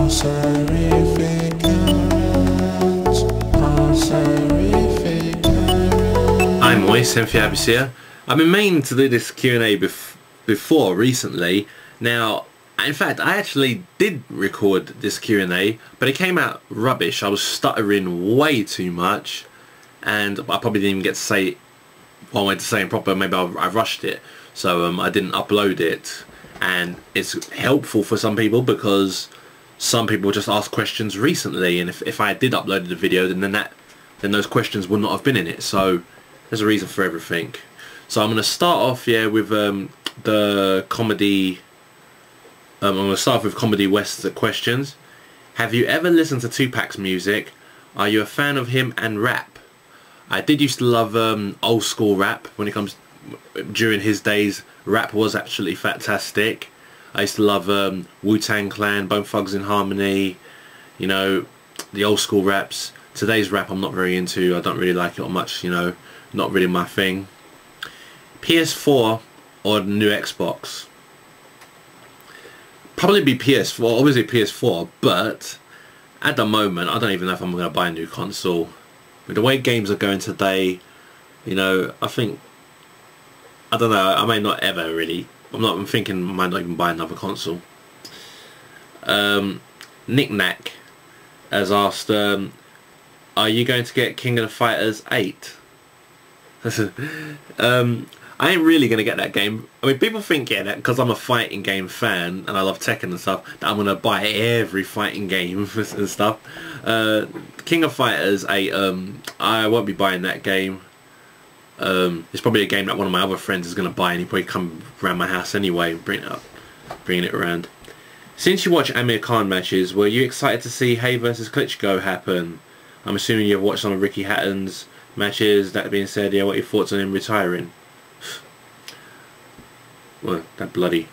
I'm always TEMPHUiBIS here. I've been meaning to do this Q&A before recently. Now, in fact, I actually did record this Q&A, but it came out rubbish. I was stuttering way too much, and I probably didn't even get to say what I wanted to say in proper. Maybe I rushed it, so I didn't upload it. And it's helpful for some people because some people just asked questions recently, and if I did upload the video, then those questions would not have been in it. So there's a reason for everything. So I'm going to start off with the comedy. I'm going to start off with KomediWest's questions. Have you ever listened to Tupac's music? Are you a fan of him and rap? I did used to love old school rap. When it comes during his days, rap was actually fantastic. I used to love Wu-Tang Clan, Bone Thugs and Harmony, you know, the old school raps. Today's rap I'm not very into. I don't really like it much, you know, not really my thing. PS4 or the new Xbox? Probably be PS4, obviously PS4, but at the moment I don't even know if I'm going to buy a new console. With the way games are going today, you know, I think, I don't know, I may not ever really. I'm thinking I might not even buy another console. Nick Knack has asked, are you going to get King of Fighters XIII? I ain't really going to get that game. I mean, people think, yeah, that because I'm a fighting game fan and I love Tekken and stuff, that I'm going to buy every fighting game and stuff. King of Fighters XIII, I won't be buying that game. It's probably a game that one of my other friends is going to buy, and he'll probably come around my house anyway and bringing it around. Since you watch Amir Khan matches, were you excited to see Haye versus Klitschko happen? I'm assuming you've watched some of Ricky Hatton's matches. That being said, yeah, what are your thoughts on him retiring? Well, that bloody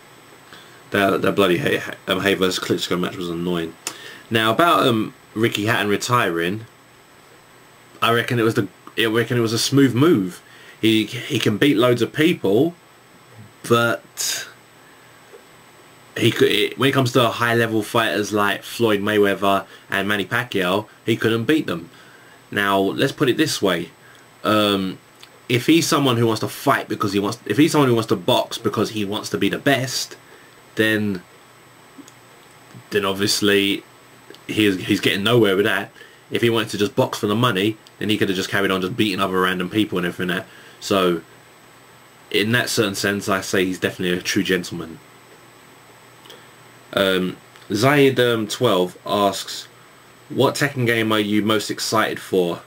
Haye versus Klitschko match was annoying. Now about Ricky Hatton retiring, I reckon it was a smooth move. He can beat loads of people, but when it comes to high level fighters like Floyd Mayweather and Manny Pacquiao, he couldn't beat them. Now let's put it this way: if he's someone who wants to fight because if he's someone who wants to box because he wants to be the best, then obviously he's getting nowhere with that. If he wanted to just box for the money, then he could have just carried on just beating other random people and everything that. So in that certain sense, I say he's definitely a true gentleman. Zayed12 asks, what Tekken game are you most excited for?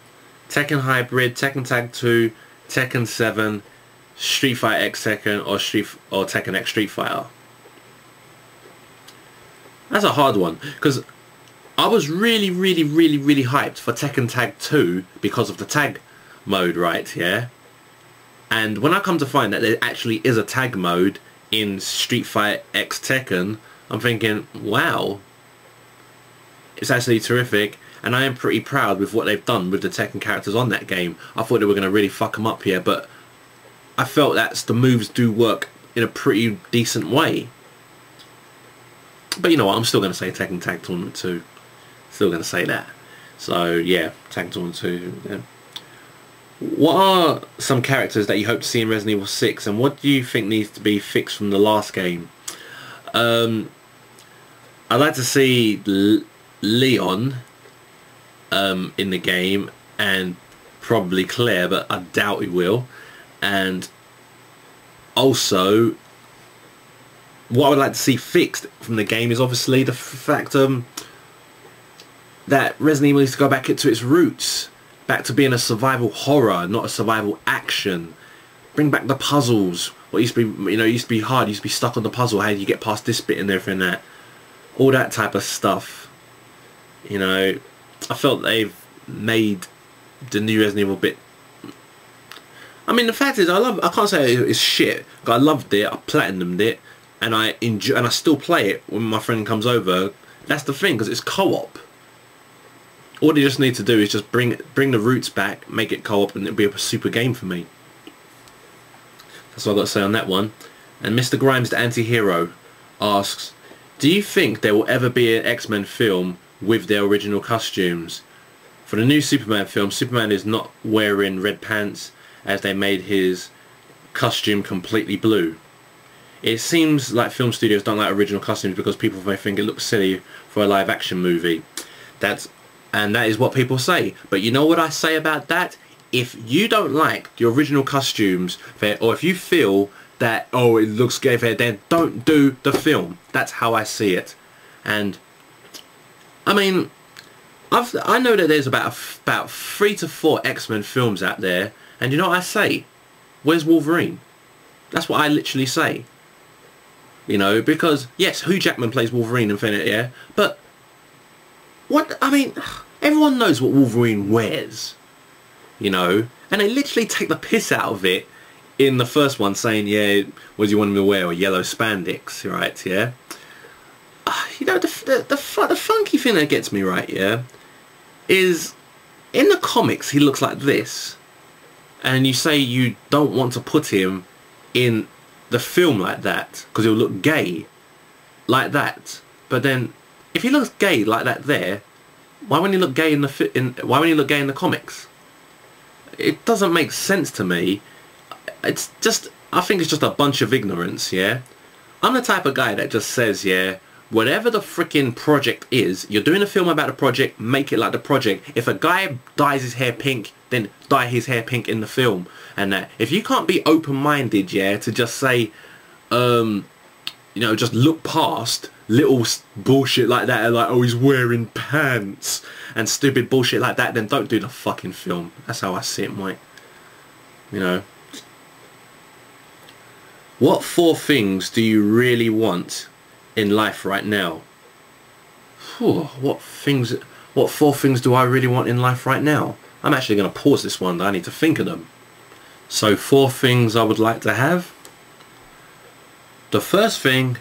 Tekken Hybrid, Tekken Tag 2, Tekken 7, Street Fighter X Tekken, or Tekken X Street Fighter? That's a hard one, because I was really hyped for Tekken Tag 2 because of the tag mode, right? Yeah. And when I come to find that there actually is a tag mode in Street Fighter X Tekken, I'm thinking, wow, it's actually terrific, and I am pretty proud with what they've done with the Tekken characters on that game. I thought they were going to really fuck them up here, but I felt that the moves do work in a pretty decent way. But you know what, I'm still going to say Tekken Tag Tournament 2. Still going to say that. So yeah, Tag Tournament 2. Yeah. What are some characters that you hope to see in Resident Evil 6, and what do you think needs to be fixed from the last game? I'd like to see Leon in the game, and probably Claire, but I doubt he will. And also, what I would like to see fixed from the game is obviously the fact that Resident Evil needs to go back to its roots, back to being a survival horror, not a survival action. Bring back the puzzles. What used to be, you know, used to be hard. Used to be stuck on the puzzle. How do you get past this bit and everything that, all that type of stuff. You know, I felt they've made the new Resident Evil bit. I mean, the fact is, I can't say it's shit. But I loved it. I platinumed it, and I enjoy, and I still play it when my friend comes over. That's the thing, because it's co-op. All they just need to do is just bring the roots back, make it co-op, and it'll be a super game for me. That's what I've got to say on that one. And MrGrimezTheAntiHero asks, Do you think there will ever be an X-Men film with their original costumes? For the new Superman film, Superman is not wearing red pants as they made his costume completely blue. It seems like film studios don't like original costumes because people may think it looks silly for a live action movie. That is what people say. But you know what I say about that? If you don't like the original costumes, or if you feel that, oh, it looks gay there, then don't do the film. That's how I see it. And I mean, I know that there's about 3 to 4 X-Men films out there, and you know what I say? Where's Wolverine? That's what I literally say. You know, because yes, Hugh Jackman plays Wolverine in Infinite, yeah, but what, I mean, everyone knows what Wolverine wears, you know, and they literally take the piss out of it in the first one, saying, yeah, what do you want him to wear? Or yellow spandex, right? Yeah. You know, the funky thing that gets me, right, yeah, is in the comics he looks like this, and you say you don't want to put him in the film like that because he'll look gay like that. But then, if he looks gay like that there, why wouldn't he look gay why wouldn't he look gay in the comics? It doesn't make sense to me. It's just, I think it's just a bunch of ignorance, yeah. I'm the type of guy that just says, yeah, whatever the freaking project is, you're doing a film about the project, make it like the project. If a guy dyes his hair pink, then dye his hair pink in the film. And that, if you can't be open-minded, yeah, to just say, you know, just look past little bullshit like that, like, oh, he's wearing pants and stupid bullshit like that, then don't do the fucking film. That's how I see it, mate. You know. What 4 things do you really want in life right now? Whew, what 4 things do I really want in life right now? I'm actually going to pause this one. I need to think of them. So 4 things I would like to have. The first thing,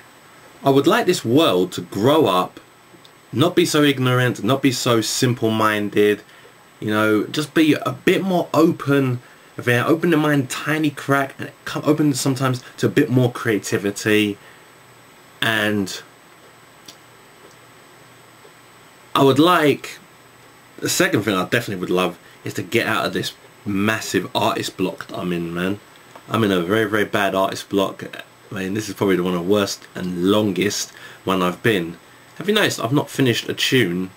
I would like this world to grow up, not be so ignorant, not be so simple-minded, you know, just be a bit more open. Open the mind tiny crack, and open sometimes to a bit more creativity. And I would like, the second thing I definitely would love is to get out of this massive artist block that I'm in, man. I'm in a very, very bad artist block. I mean, this is probably one of the worst and longest one I've been. Have you noticed I've not finished a tune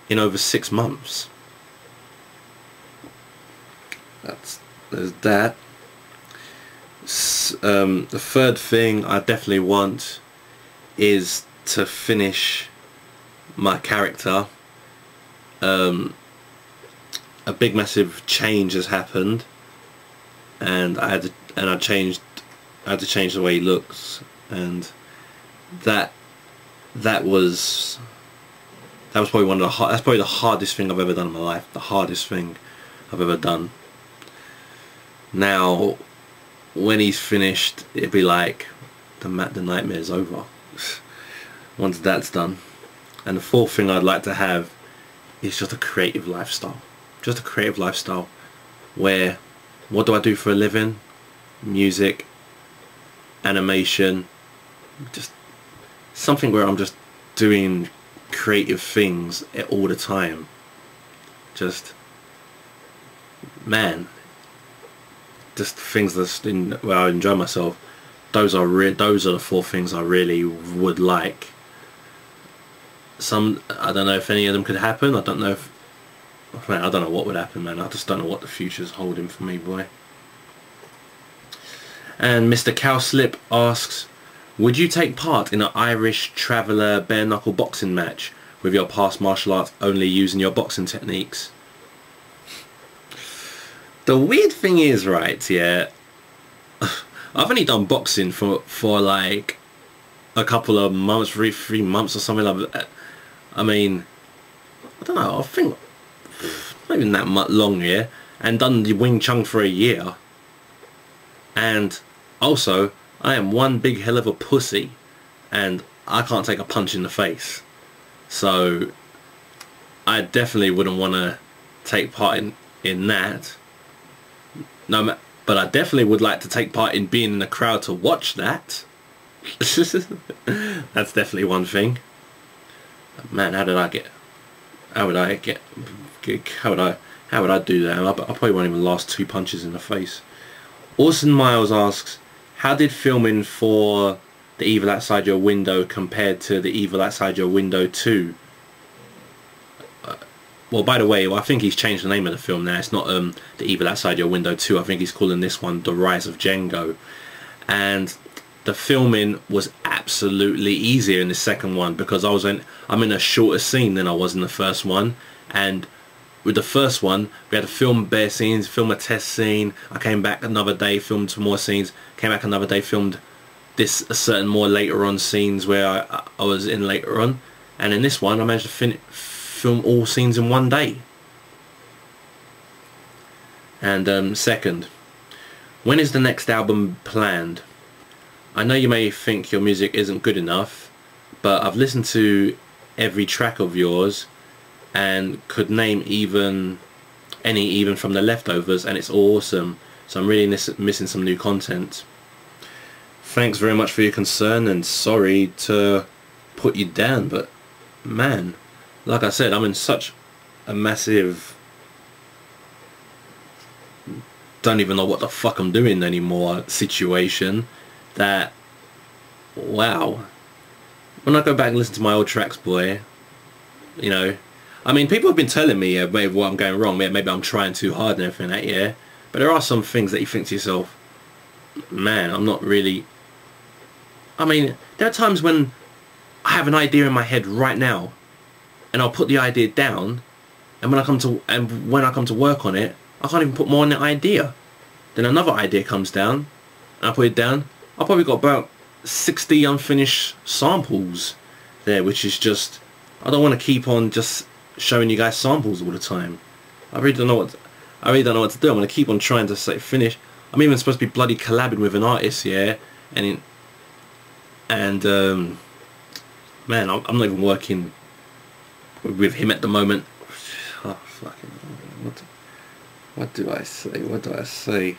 in over 6 months? There's that. The third thing I definitely want is to finish my character. A big massive change has happened, and I had to change the way he looks, and that was probably that's probably the hardest thing I've ever done in my life. The hardest thing I've ever done. Now, when he's finished, it'd be like the nightmare's over. Once that's done. And the 4th thing I'd like to have is just a creative lifestyle. Just a creative lifestyle where, what do I do for a living? Music, animation, just something where I'm just doing creative things all the time. Just, man, just things where I enjoy myself. Those are the 4 things I really would like. I don't know if any of them could happen. I don't know what would happen, man. I just don't know what the future's holding for me, boy. And Mr. Cowslip asks, would you take part in an Irish Traveller bare knuckle boxing match with your past martial arts only using your boxing techniques? The weird thing is, right, yeah, I've only done boxing for like a couple of months, 3 months or something like that. I mean, I don't know, I think not even that much long, yeah, and done the Wing Chun for a year. And also, I am one big hell of a pussy, and I can't take a punch in the face. So I definitely wouldn't want to take part in that. No, but I definitely would like to take part in being in the crowd to watch that. That's definitely one thing. Man, how would I do that? I probably won't even last 2 punches in the face. Orson Miles asks, how did filming for The Evil Outside Your Window compared to The Evil Outside Your Window 2? Well, by the way, I think he's changed the name of the film now. It's not The Evil Outside Your Window 2. I think he's calling this one The Rise of Django. And the filming was absolutely easier in the second one because I'm in a shorter scene than I was in the first one. And with the first one, we had to film bare scenes, film a test scene. I came back another day, filmed some more scenes. Came back another day, filmed a certain more later on scenes where I was in later on. And in this one, I managed to film all scenes in one day. And second, when is the next album planned? I know you may think your music isn't good enough, but I've listened to every track of yours and could name even from the leftovers, and it's awesome. So I'm really missing some new content. Thanks very much for your concern, and sorry to put you down, but man, like I said, I'm in such a massive don't even know what the fuck I'm doing anymore situation that, wow, when I go back and listen to my old tracks, boy, you know, I mean, people have been telling me maybe what I'm going wrong, maybe I'm trying too hard and everything that year, but there are some things that you think to yourself, man, I'm not really, I mean, there are times when I have an idea in my head right now and I'll put the idea down, and when I come to work on it, I can't even put more on the idea. Then another idea comes down and I put it down. I've probably got about 60 unfinished samples there, which is just, I don't want to keep on just showing you guys samples all the time. I really don't know what to do. I'm going to keep on trying to say finish. I'm even supposed to be bloody collabing with an artist here, man, I'm not even working with him at the moment. Oh, fucking, what do I say?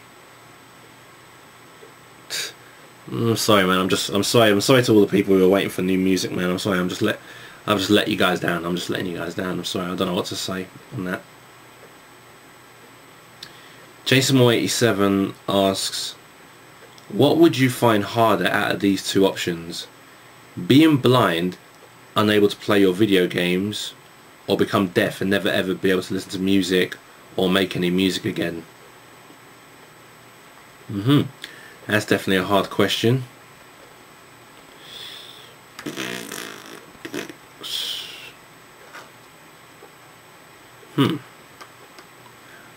I'm sorry, man. I'm sorry to all the people who are waiting for new music, man. I'm sorry. I've just let you guys down. I'm just letting you guys down. I'm sorry. I don't know what to say on that. Jason87 asks, what would you find harder out of these two options? Being blind, unable to play your video games, or become deaf and never ever be able to listen to music or make any music again? That's definitely a hard question.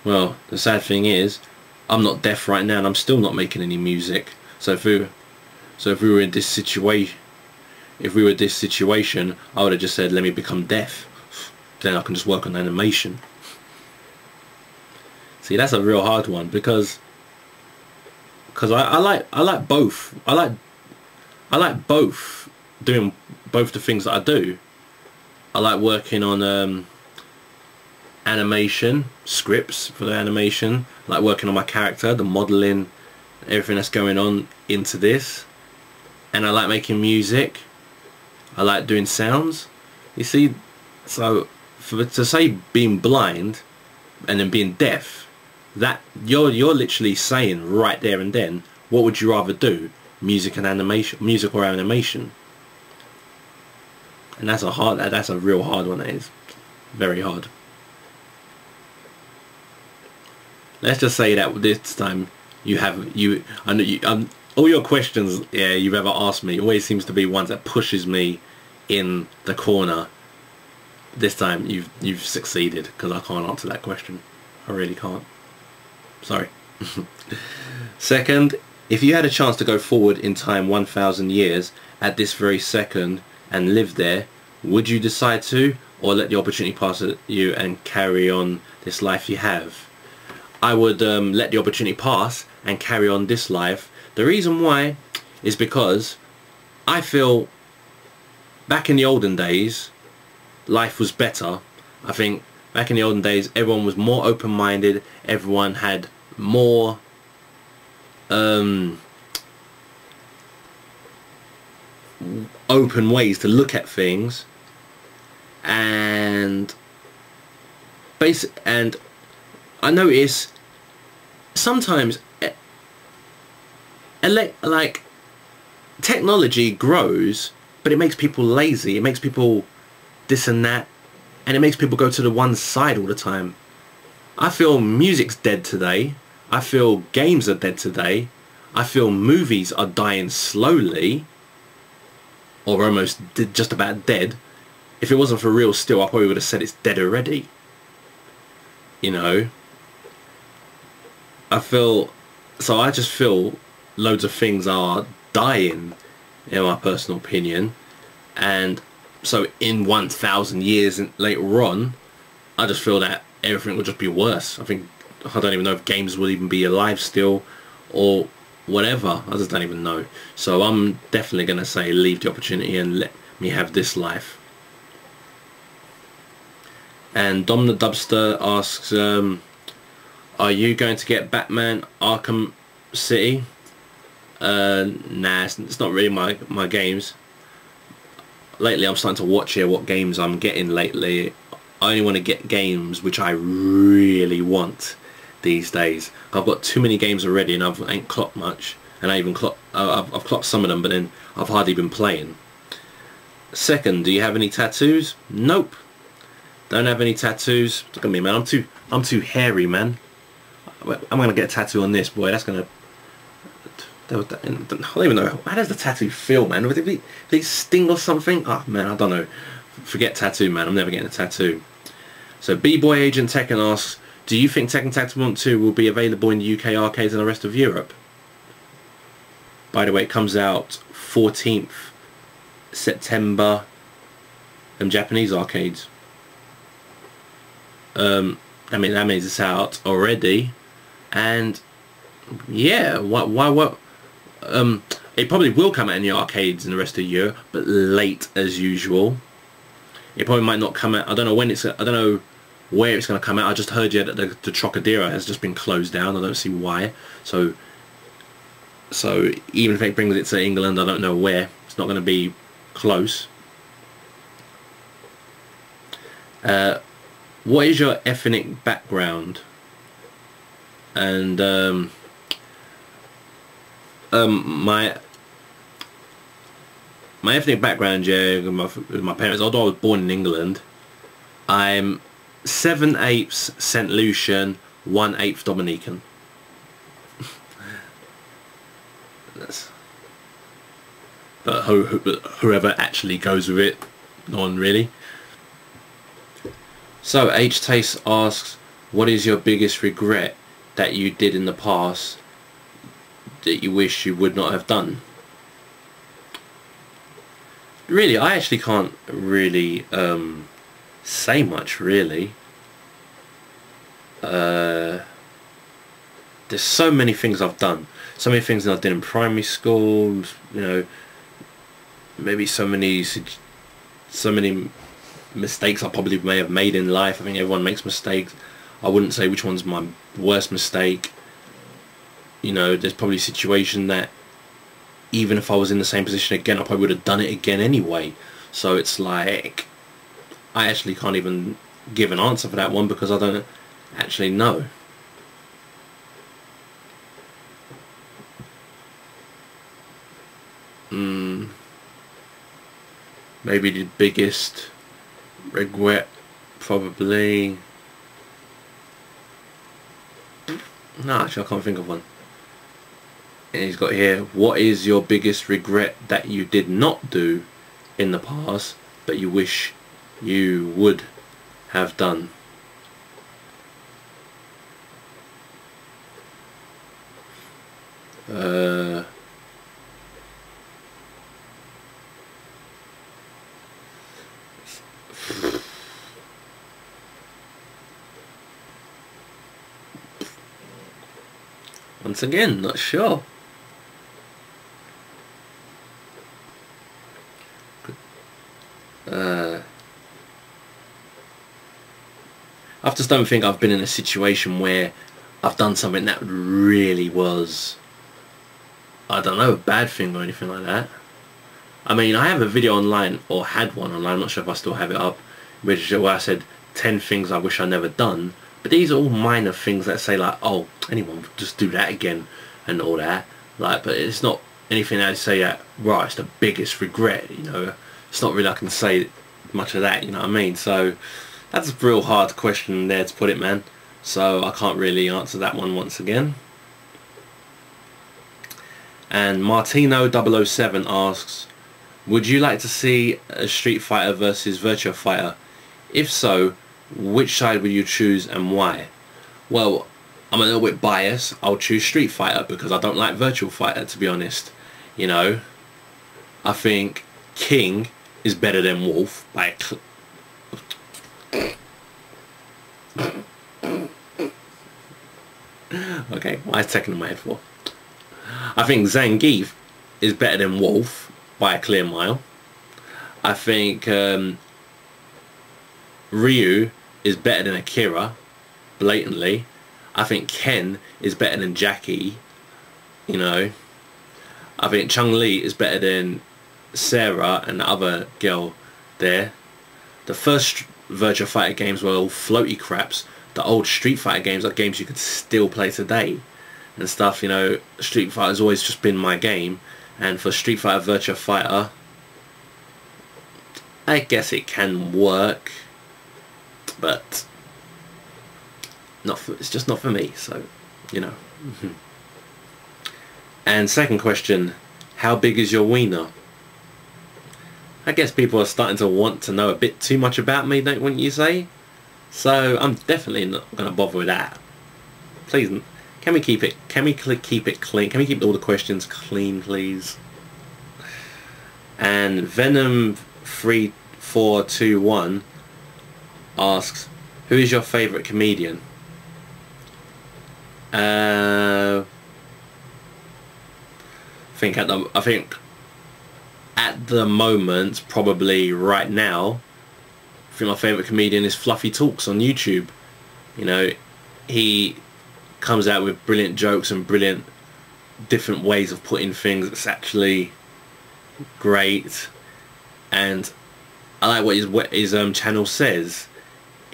Well, the sad thing is, I'm not deaf right now and I'm still not making any music. So if we were in this situation, I would have just said, let me become deaf. Then I can just work on animation. See, that's a real hard one because I like both. I like both, doing both the things that I do. I like working on animation, scripts for the animation, I like working on my character, the modelling, everything that's going on into this, and I like making music. I like doing sounds. You see, so to say being blind and then being deaf, that you're literally saying right there and then, what would you rather do, music or animation? And that's a real hard one. That is very hard. Let's just say that this time all your questions you've ever asked me always seems to be ones that pushes me in the corner. This time you've succeeded because I can't answer that question. I really can't. Sorry. Second, if you had a chance to go forward in time 1,000 years at this very second and live there, would you decide to, or let the opportunity pass you and carry on this life you have? I would let the opportunity pass and carry on this life. The reason why is because I feel back in the olden days life was better. I think back in the olden days everyone was more open-minded, everyone had more open ways to look at things, and I notice sometimes like technology grows, but it makes people lazy. It makes people this and that, and it makes people go to the one side all the time. I feel music's dead today. I feel games are dead today. I feel movies are dying slowly, or almost just about dead. If it wasn't for Real Steel, I probably would have said it's dead already. You know, I just feel loads of things are dying, in my personal opinion, and so in 1,000 years later on, I just feel that everything will just be worse. I don't even know if games will even be alive still, or whatever. I just don't even know. So I'm definitely going to say leave the opportunity and let me have this life. And Dom the Dubster asks, are you going to get Batman Arkham City? Nah, it's not really my games. Lately I'm starting to watch here what games I'm getting lately. I only want to get games which I really these days. I've got too many games already and I ain't clocked much. And I've clocked some of them, but then I've hardly been playing. Second, do you have any tattoos? Nope. Don't have any tattoos. Look at me, man. I'm too hairy, man. I'm gonna get a tattoo on this, boy. That's gonna. I don't even know. How does the tattoo feel, man? Would it sting or something? Oh man, I don't know. Forget tattoo, man. I'm never getting a tattoo. So B-Boy Agent Tekken asks, do you think Tekken Tag 2 will be available in the UK arcades and the rest of Europe? By the way, it comes out 14th September in Japanese arcades. I mean, that means it's out already, and yeah, what? It probably will come out in the arcades in the rest of the year, but late as usual. It probably might not come out. I don't know when I don't know where it's going to come out. I just heard that the Trocadero has just been closed down. I don't see why. So even if it brings it to England, I don't know where. It's not going to be close. What is your ethnic background? And my ethnic background, yeah, with my parents, although I was born in England, I'm 7/8 St. Lucian, 1/8 Dominican. But whoever actually goes with it, no one really. So H Taste asks, what is your biggest regret that you did in the past that you wish you would not have done? Really, I actually can't really say much, really. There's so many things I've done. So many things that I did in primary school, you know, maybe so many mistakes I probably may have made in life. I think everyone makes mistakes. I wouldn't say which one's my worst mistake. You know, there's probably a situation that even if I was in the same position again, I probably would have done it again anyway. So it's like, I actually can't even give an answer for that one because I don't actually know. Maybe the biggest regret, probably. No, actually I can't think of one. And he's got here, what is your biggest regret that you did not do in the past but you wish you would have done? Once again, not sure. I just don't think I've been in a situation where I've done something that really was, I don't know, a bad thing or anything like that. I mean, I have a video online, or had one online, I'm not sure if I still have it up, which where I said 10 things I wish I never done. But these are all minor things that say like, oh, anyone would just do that again and all that. Like, but it's not anything that I say that, right, it's the biggest regret, you know. It's not really I can say much of that, you know what I mean? So that's a real hard question there to put it, man. So I can't really answer that one once again. And Martino007 asks, would you like to see a Street Fighter versus Virtua Fighter? If so, which side would you choose and why? Well, I'm a little bit biased. I'll choose Street Fighter because I don't like Virtua Fighter, to be honest. You know, I think King is better than Wolf by okay, why is Tekken in my head for? I think Zangief is better than Wolf by a clear mile. I think Ryu is better than Akira, blatantly. I think Ken is better than Jackie, you know. I think Chun-Li is better than Sarah and the other girl there. The first Virtua Fighter games were all floaty craps. The old Street Fighter games are games you could still play today and stuff, you know. Street Fighter's always just been my game, and for Street Fighter Virtua Fighter, I guess it can work, but it's just not for me, so, you know. And second question, how big is your wiener? I guess people are starting to want to know a bit too much about me, wouldn't you say? So I'm definitely not going to bother with that. Please, can we keep it clean? Can we keep all the questions clean, please? And Venom3421 asks, who is your favourite comedian? I think at the moment, probably right now, I think my favourite comedian is Fluffy Talks on YouTube. You know, he comes out with brilliant jokes and brilliant different ways of putting things. It's actually great, and I like what his channel says.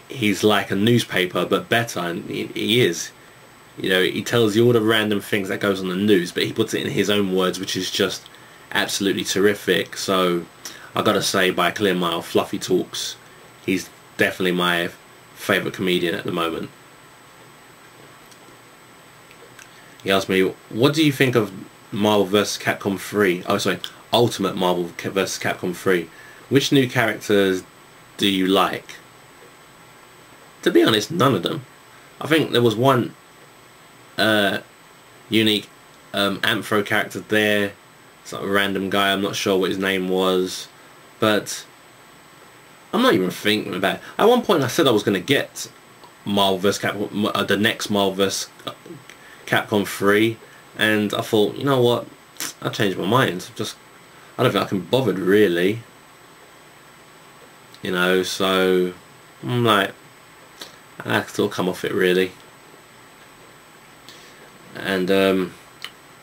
He's like a newspaper but better, and he is. You know, he tells you all the random things that goes on the news, but he puts it in his own words, which is just absolutely terrific. So I gotta say, by a clear mile, Fluffy Talks, he's definitely my favourite comedian at the moment. He asked me, what do you think of Marvel vs. Capcom 3? Oh, sorry, Ultimate Marvel vs. Capcom 3. Which new characters do you like? To be honest, none of them. I think there was one unique Amphro character there. It's like a random guy, I'm not sure what his name was, but I'm not even thinking about it. At one point I said I was going to get Marvel vs. Capcom, the next Marvel vs. Capcom 3, and I thought, you know what, I changed my mind. I don't think I can be bothered really, you know, so I'm like, I can still come off it really. And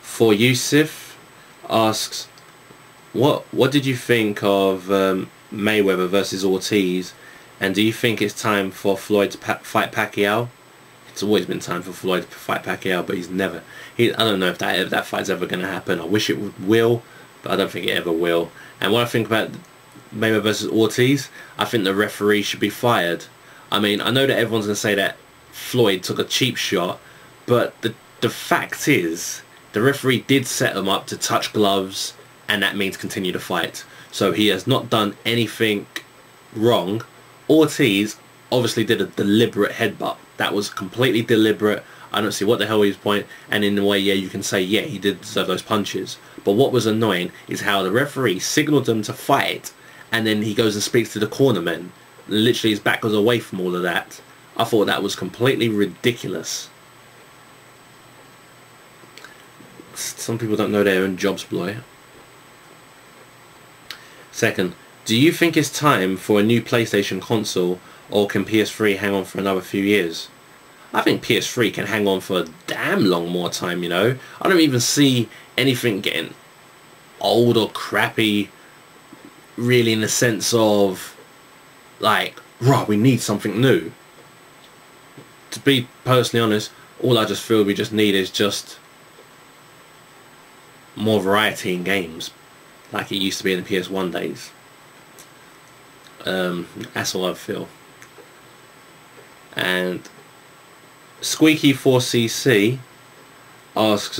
for Yusuf asks, what did you think of Mayweather versus Ortiz, and do you think it's time for Floyd to fight Pacquiao? It's always been time for Floyd to fight Pacquiao, but I don't know if that fight's ever going to happen. I wish it will, but I don't think it ever will. And what I think about Mayweather versus Ortiz, I think the referee should be fired. I mean, I know that everyone's going to say that Floyd took a cheap shot, but the fact is, the referee did set him up to touch gloves, and that means continue to fight. So he has not done anything wrong. Ortiz obviously did a deliberate headbutt. That was completely deliberate. I don't see what the hell he was pointing. And in a way, yeah, you can say, yeah, he did deserve those punches. But what was annoying is how the referee signalled them to fight, and then he goes and speaks to the cornermen. Literally his back was away from all of that. I thought that was completely ridiculous. Some people don't know their own jobs, boy. Second, do you think it's time for a new PlayStation console, or can PS3 hang on for another few years? I think PS3 can hang on for a damn long more time, you know. I don't even see anything getting old or crappy really in the sense of like, right, we need something new. To be personally honest, all I just feel we just need is just more variety in games, like it used to be in the PS1 days. That's all I feel. And Squeaky 4cc asks,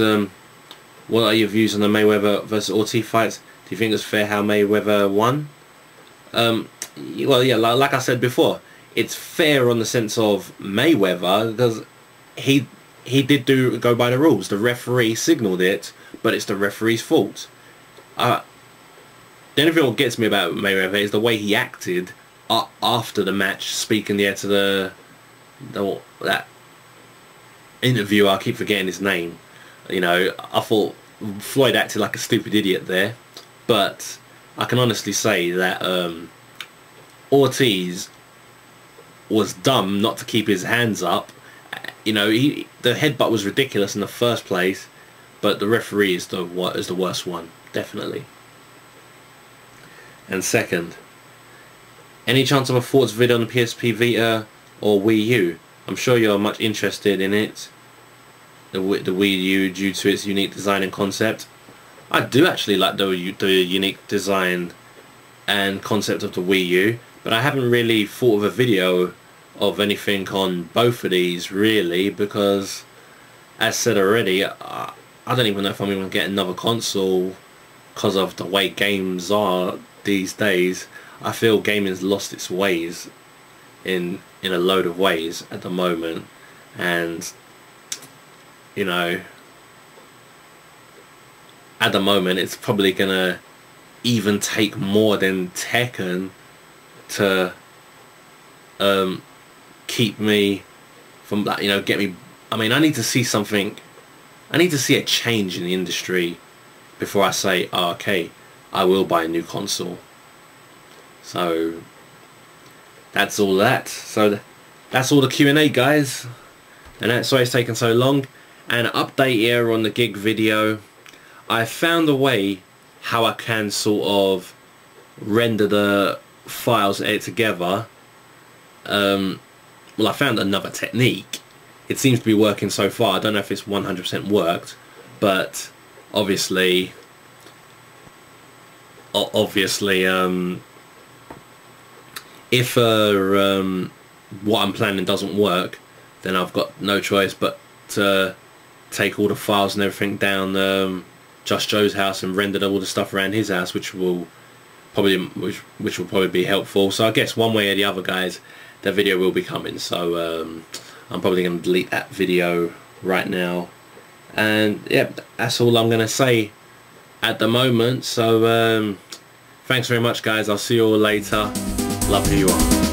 what are your views on the Mayweather versus Ortiz fights? Do you think it's fair how Mayweather won? Well, yeah, like I said before, it's fair on the sense of Mayweather because he did go by the rules. The referee signalled it, but it's the referee's fault. The only thing that gets me about Mayweather is the way he acted after the match, speaking there to that interviewer. I keep forgetting his name. You know, I thought Floyd acted like a stupid idiot there, but I can honestly say that Ortiz was dumb not to keep his hands up. You know, the headbutt was ridiculous in the first place, but the referee is the worst one, definitely. And second, any chance of a thoughts video on the PSP Vita or Wii U? I'm sure you're much interested in it. The Wii U, due to its unique design and concept. I do actually like the unique design and concept of the Wii U, but I haven't really thought of a video of anything on both of these really, because as said already, I don't even know if I'm even going to get another console because of the way games are these days. I feel gaming's lost its ways in a load of ways at the moment, and you know, at the moment it's probably gonna even take more than Tekken to keep me from, you know, get me. I mean, I need to see something. I need to see a change in the industry before I say, oh, okay, I will buy a new console. So that's all that. So that's all the Q&A, guys. And that's why it's taken so long. An update here on the gig video. I found a way how I can sort of render the files together. Well, I found another technique. It seems to be working so far. I don't know if it's 100% worked, but obviously, if what I'm planning doesn't work, then I've got no choice but to take all the files and everything down Just Joe's house and render all the stuff around his house, which will probably be helpful. So I guess one way or the other, guys, the video will be coming. So I'm probably going to delete that video right now. And yeah, that's all I'm going to say at the moment. So thanks very much, guys. I'll see you all later. Love who you are.